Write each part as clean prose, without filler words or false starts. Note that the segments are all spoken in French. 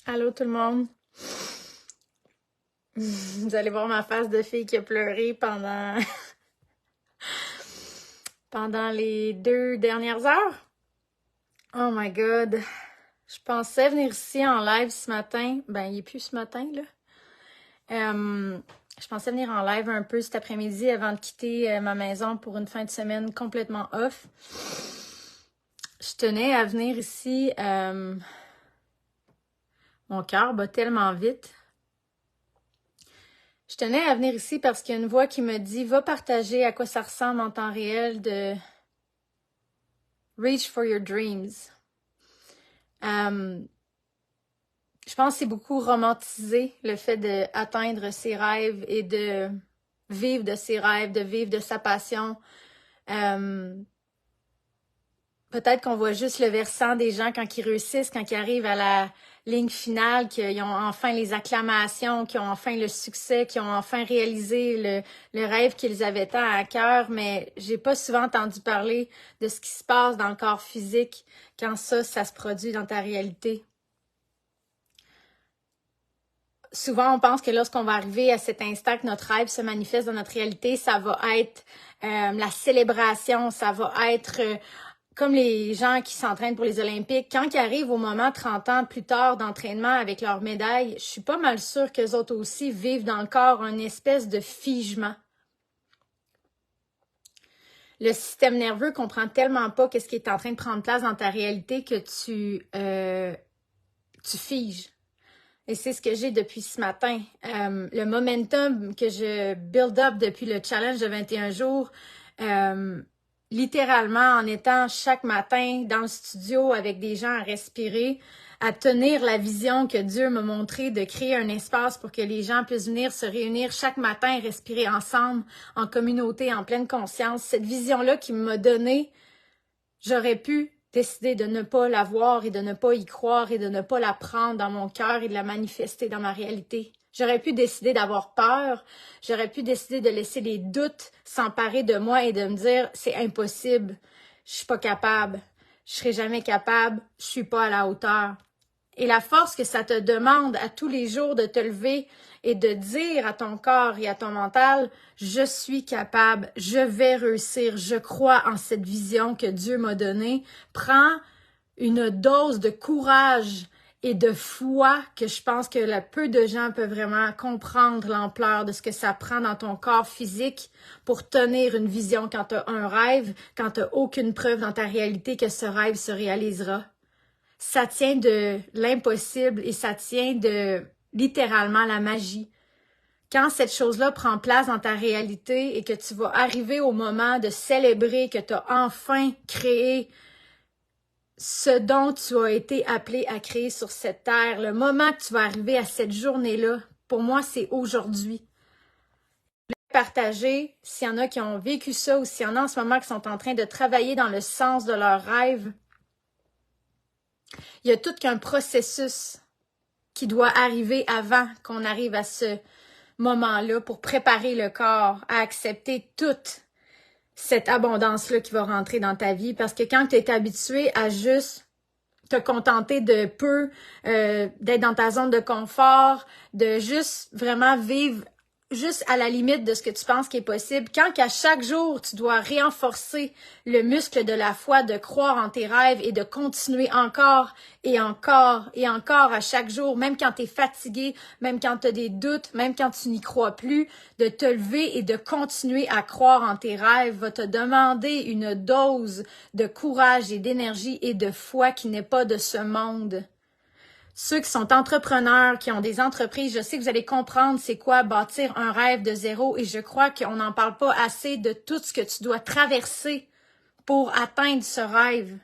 Allô tout le monde. Vous allez voir ma face de fille qui a pleuré pendant les 2 dernières heures. Oh my god. Je pensais venir ici en live ce matin. Ben, il est plus ce matin, là. Je pensais venir en live un peu cet après-midi avant de quitter ma maison pour une fin de semaine complètement off. Je tenais à venir ici. Mon cœur bat tellement vite. Je tenais à venir ici parce qu'il y a une voix qui me dit « Va partager à quoi ça ressemble en temps réel de reach for your dreams ». Je pense que c'est beaucoup romantisé, le fait d'atteindre ses rêves et de vivre de ses rêves, de vivre de sa passion. Peut-être qu'on voit juste le versant des gens quand ils réussissent, quand ils arrivent à la ligne finale, qu'ils ont enfin les acclamations, qu'ils ont enfin le succès, qu'ils ont enfin réalisé le rêve qu'ils avaient tant à cœur, mais j'ai pas souvent entendu parler de ce qui se passe dans le corps physique quand ça se produit dans ta réalité. Souvent, on pense que lorsqu'on va arriver à cet instant que notre rêve se manifeste dans notre réalité, ça va être la célébration, ça va être comme les gens qui s'entraînent pour les Olympiques. Quand ils arrivent au moment 30 ans plus tard d'entraînement avec leur médaille, je suis pas mal sûre qu'eux autres aussi vivent dans le corps une espèce de figement. Le système nerveux comprend tellement pas qu'est-ce qui est en train de prendre place dans ta réalité que tu figes. Et c'est ce que j'ai depuis ce matin. Le momentum que je build up depuis le challenge de 21 jours, littéralement en étant chaque matin dans le studio avec des gens à respirer, à tenir la vision que Dieu m'a montrée de créer un espace pour que les gens puissent venir se réunir chaque matin et respirer ensemble, en communauté, en pleine conscience. Cette vision-là qui m'a donné, j'aurais pu décider de ne pas la voir et de ne pas y croire et de ne pas la prendre dans mon cœur et de la manifester dans ma réalité. J'aurais pu décider d'avoir peur, j'aurais pu décider de laisser les doutes s'emparer de moi et de me dire « c'est impossible, je suis pas capable, je serai jamais capable, je suis pas à la hauteur ». Et la force que ça te demande à tous les jours de te lever et de dire à ton corps et à ton mental « je suis capable, je vais réussir, je crois en cette vision que Dieu m'a donnée », prend une dose de courage et de foi que je pense que peu de gens peuvent vraiment comprendre l'ampleur de ce que ça prend dans ton corps physique pour tenir une vision quand tu as un rêve, quand tu n'as aucune preuve dans ta réalité que ce rêve se réalisera. Ça tient de l'impossible et ça tient de littéralement la magie. Quand cette chose-là prend place dans ta réalité et que tu vas arriver au moment de célébrer que tu as enfin créé ce dont tu as été appelé à créer sur cette terre, le moment que tu vas arriver à cette journée-là, pour moi, c'est aujourd'hui. Partager, s'il y en a qui ont vécu ça ou s'il y en a en ce moment qui sont en train de travailler dans le sens de leur rêve, il y a tout qu'un processus qui doit arriver avant qu'on arrive à ce moment-là pour préparer le corps à accepter toute cette abondance-là qui va rentrer dans ta vie. Parce que quand tu es habitué à juste te contenter de peu, d'être dans ta zone de confort, de juste vraiment vivre juste à la limite de ce que tu penses qui est possible, quand qu'à chaque jour, tu dois renforcer le muscle de la foi, de croire en tes rêves et de continuer encore et encore et encore à chaque jour, même quand tu es fatigué, même quand tu as des doutes, même quand tu n'y crois plus, de te lever et de continuer à croire en tes rêves va te demander une dose de courage et d'énergie et de foi qui n'est pas de ce monde. Ceux qui sont entrepreneurs, qui ont des entreprises, je sais que vous allez comprendre c'est quoi bâtir un rêve de zéro et je crois qu'on n'en parle pas assez de tout ce que tu dois traverser pour atteindre ce rêve.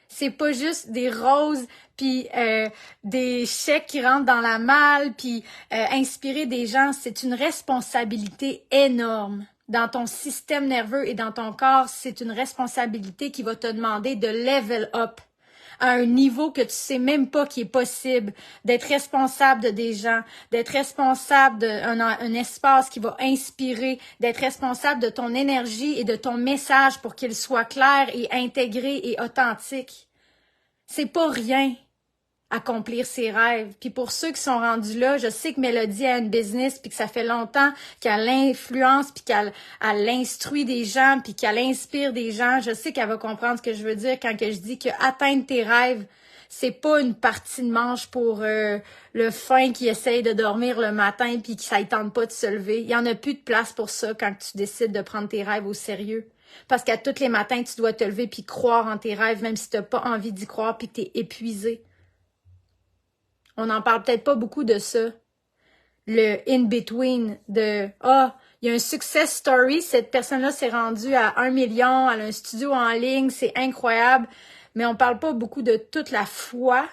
C'est pas juste des roses puis des chèques qui rentrent dans la malle puis inspirer des gens, c'est une responsabilité énorme. Dans ton système nerveux et dans ton corps, c'est une responsabilité qui va te demander de level up à un niveau que tu sais même pas qui est possible, d'être responsable de des gens, d'être responsable d'un espace qui va inspirer, d'être responsable de ton énergie et de ton message pour qu'il soit clair et intégré et authentique. C'est pas rien accomplir ses rêves. Puis pour ceux qui sont rendus là, je sais que Mélodie a une business puis que ça fait longtemps qu'elle influence puis qu'elle instruit des gens puis qu'elle inspire des gens. Je sais qu'elle va comprendre ce que je veux dire quand que je dis que atteindre tes rêves, c'est pas une partie de manche pour le fin qui essaye de dormir le matin puis que ça ne tente pas de se lever. Il y en a plus de place pour ça quand tu décides de prendre tes rêves au sérieux. Parce qu'à tous les matins, tu dois te lever puis croire en tes rêves, même si tu n'as pas envie d'y croire puis que tu es épuisé. On n'en parle peut-être pas beaucoup de ça. Le in-between de « Ah, il y a un success story, cette personne-là s'est rendue à 1 million, elle a un studio en ligne, c'est incroyable. » Mais on parle pas beaucoup de toute la foi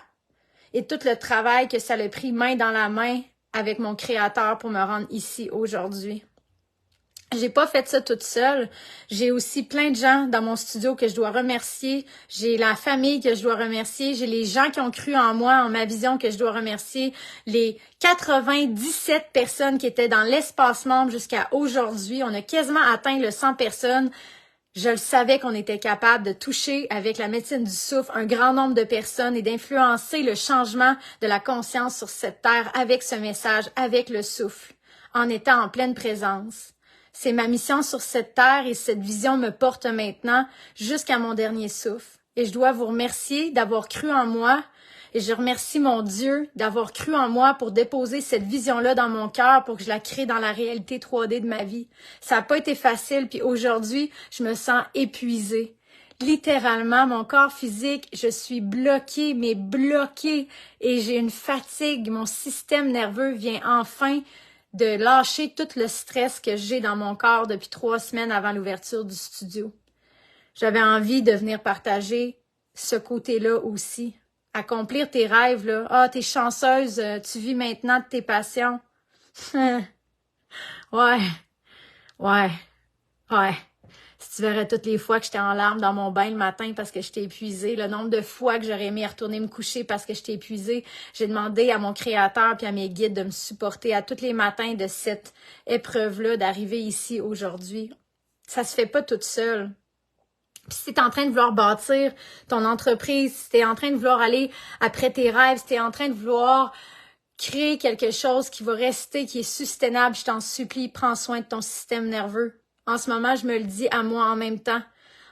et tout le travail que ça a pris main dans la main avec mon créateur pour me rendre ici aujourd'hui. J'ai pas fait ça toute seule. J'ai aussi plein de gens dans mon studio que je dois remercier. J'ai la famille que je dois remercier. J'ai les gens qui ont cru en moi, en ma vision que je dois remercier. Les 97 personnes qui étaient dans l'espace membre jusqu'à aujourd'hui. On a quasiment atteint le 100 personnes. Je le savais qu'on était capable de toucher avec la médecine du souffle un grand nombre de personnes et d'influencer le changement de la conscience sur cette terre avec ce message, avec le souffle, en étant en pleine présence. C'est ma mission sur cette terre et cette vision me porte maintenant jusqu'à mon dernier souffle. Et je dois vous remercier d'avoir cru en moi et je remercie mon Dieu d'avoir cru en moi pour déposer cette vision-là dans mon cœur pour que je la crée dans la réalité 3D de ma vie. Ça n'a pas été facile, puis aujourd'hui, je me sens épuisée. Littéralement, mon corps physique, je suis bloquée, mais bloquée, et j'ai une fatigue. Mon système nerveux vient enfin de lâcher tout le stress que j'ai dans mon corps depuis 3 semaines avant l'ouverture du studio. J'avais envie de venir partager ce côté-là aussi. Accomplir tes rêves, là. Ah, t'es chanceuse, tu vis maintenant de tes passions. Ouais. Si tu verrais toutes les fois que j'étais en larmes dans mon bain le matin parce que j'étais épuisée, le nombre de fois que j'aurais aimé retourner me coucher parce que j'étais épuisée, j'ai demandé à mon créateur puis à mes guides de me supporter à tous les matins de cette épreuve-là, d'arriver ici aujourd'hui. Ça se fait pas toute seule. Puis si tu es en train de vouloir bâtir ton entreprise, si tu es en train de vouloir aller après tes rêves, si tu es en train de vouloir créer quelque chose qui va rester, qui est sustainable, je t'en supplie, prends soin de ton système nerveux. En ce moment, je me le dis à moi en même temps.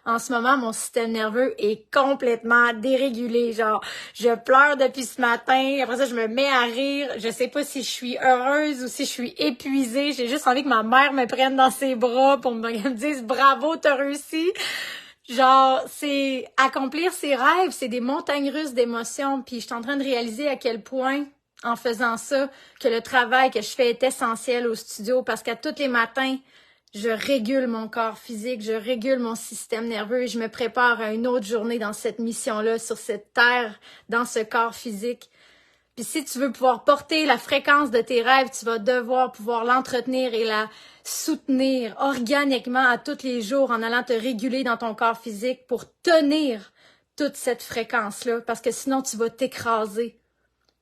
En ce moment, mon système nerveux est complètement dérégulé. Genre, je pleure depuis ce matin. Après ça, je me mets à rire. Je sais pas si je suis heureuse ou si je suis épuisée. J'ai juste envie que ma mère me prenne dans ses bras pour me dire « Bravo, t'as réussi ». Genre, c'est accomplir ses rêves, c'est des montagnes russes d'émotions. Puis je suis en train de réaliser à quel point, en faisant ça, que le travail que je fais est essentiel au studio parce qu'à tous les matins, je régule mon corps physique, je régule mon système nerveux et je me prépare à une autre journée dans cette mission-là, sur cette terre, dans ce corps physique. Puis si tu veux pouvoir porter la fréquence de tes rêves, tu vas devoir pouvoir l'entretenir et la soutenir organiquement à tous les jours en allant te réguler dans ton corps physique pour tenir toute cette fréquence-là, parce que sinon tu vas t'écraser.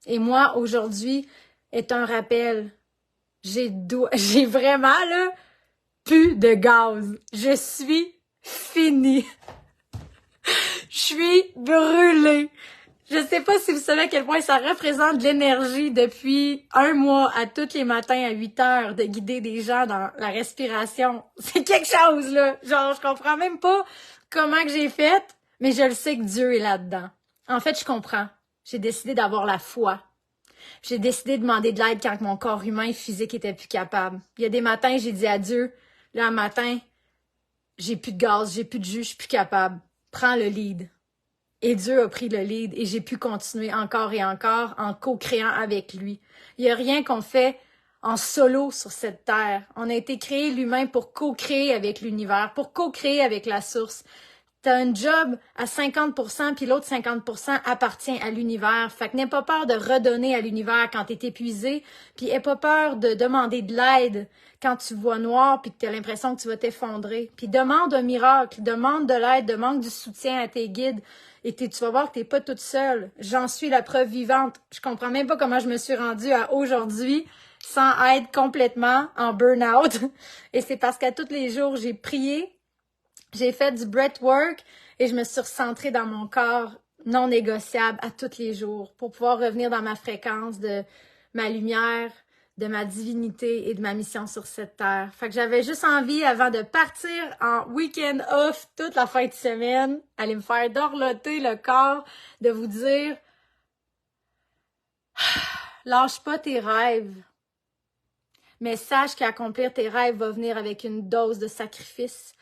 Et moi, aujourd'hui, est un rappel. J'ai vraiment, là, plus de gaz. Je suis finie. Je suis brûlée. Je sais pas si vous savez à quel point ça représente de l'énergie depuis 1 mois à tous les matins à 8 heures de guider des gens dans la respiration. C'est quelque chose, là. Genre, je comprends même pas comment que j'ai fait, mais je le sais que Dieu est là-dedans. En fait, je comprends. J'ai décidé d'avoir la foi. J'ai décidé de demander de l'aide quand mon corps humain et physique était plus capable. Il y a des matins, j'ai dit à Dieu, là, un matin, j'ai plus de gaz, j'ai plus de jus, je suis plus capable. Prends le lead. Et Dieu a pris le lead et j'ai pu continuer encore et encore en co-créant avec lui. Il n'y a rien qu'on fait en solo sur cette terre. On a été créé l'humain pour co-créer avec l'univers, pour co-créer avec la source. T'as un job à 50%, puis l'autre 50% appartient à l'univers. Fait que n'aie pas peur de redonner à l'univers quand t'es épuisé, puis aie pas peur de demander de l'aide quand tu vois noir, puis que t'as l'impression que tu vas t'effondrer. Puis demande un miracle, demande de l'aide, demande du soutien à tes guides, et tu vas voir que t'es pas toute seule. J'en suis la preuve vivante. Je comprends même pas comment je me suis rendue à aujourd'hui sans être complètement en burn-out. Et c'est parce qu'à tous les jours, j'ai prié, j'ai fait du breathwork et je me suis recentrée dans mon corps. non négociable à tous les jours pour pouvoir revenir dans ma fréquence de ma lumière, de ma divinité et de ma mission sur cette terre. Fait que j'avais juste envie, avant de partir en week-end off toute la fin de semaine, aller me faire dorloter le corps, de vous dire lâche pas tes rêves, mais sache qu'accomplir tes rêves va venir avec une dose de sacrifice.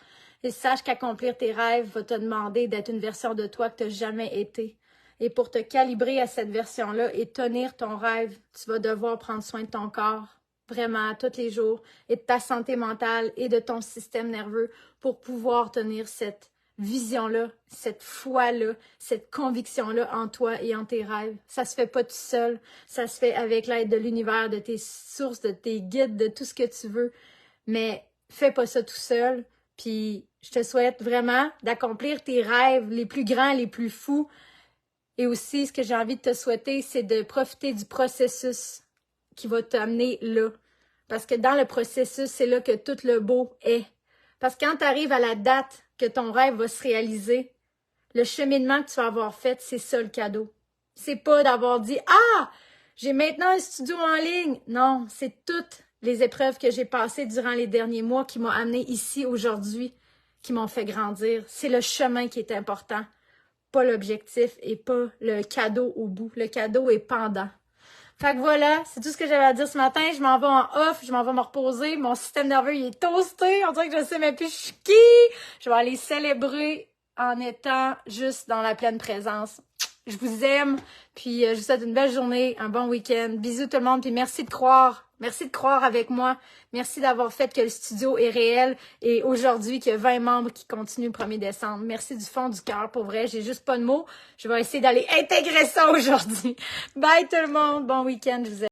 Et sache qu'accomplir tes rêves va te demander d'être une version de toi que tu n'as jamais été. Et pour te calibrer à cette version-là et tenir ton rêve, tu vas devoir prendre soin de ton corps, vraiment, tous les jours, et de ta santé mentale et de ton système nerveux pour pouvoir tenir cette vision-là, cette foi-là, cette conviction-là en toi et en tes rêves. Ça se fait pas tout seul, ça se fait avec l'aide de l'univers, de tes sources, de tes guides, de tout ce que tu veux. Mais fais pas ça tout seul, puis je te souhaite vraiment d'accomplir tes rêves les plus grands, les plus fous. Et aussi, ce que j'ai envie de te souhaiter, c'est de profiter du processus qui va t'amener là. Parce que dans le processus, c'est là que tout le beau est. Parce que quand tu arrives à la date que ton rêve va se réaliser, le cheminement que tu vas avoir fait, c'est ça le cadeau. C'est pas d'avoir dit « Ah, j'ai maintenant un studio en ligne ». Non, c'est toutes les épreuves que j'ai passées durant les derniers mois qui m'ont amené ici aujourd'hui, qui m'ont fait grandir. C'est le chemin qui est important, pas l'objectif et pas le cadeau au bout. Le cadeau est pendant. Fait que voilà, c'est tout ce que j'avais à dire ce matin. Je m'en vais en off, je m'en vais me reposer. Mon système nerveux, il est toasté. On dirait que je sais même plus je suis qui. Je vais aller célébrer en étant juste dans la pleine présence. Je vous aime, puis je vous souhaite une belle journée, un bon week-end. Bisous tout le monde, puis merci de croire. Merci de croire avec moi. Merci d'avoir fait que le studio est réel et aujourd'hui qu'il y a 20 membres qui continuent le 1er décembre. Merci du fond du cœur, pour vrai. J'ai juste pas de mots. Je vais essayer d'aller intégrer ça aujourd'hui. Bye tout le monde. Bon week-end. Je vous aime.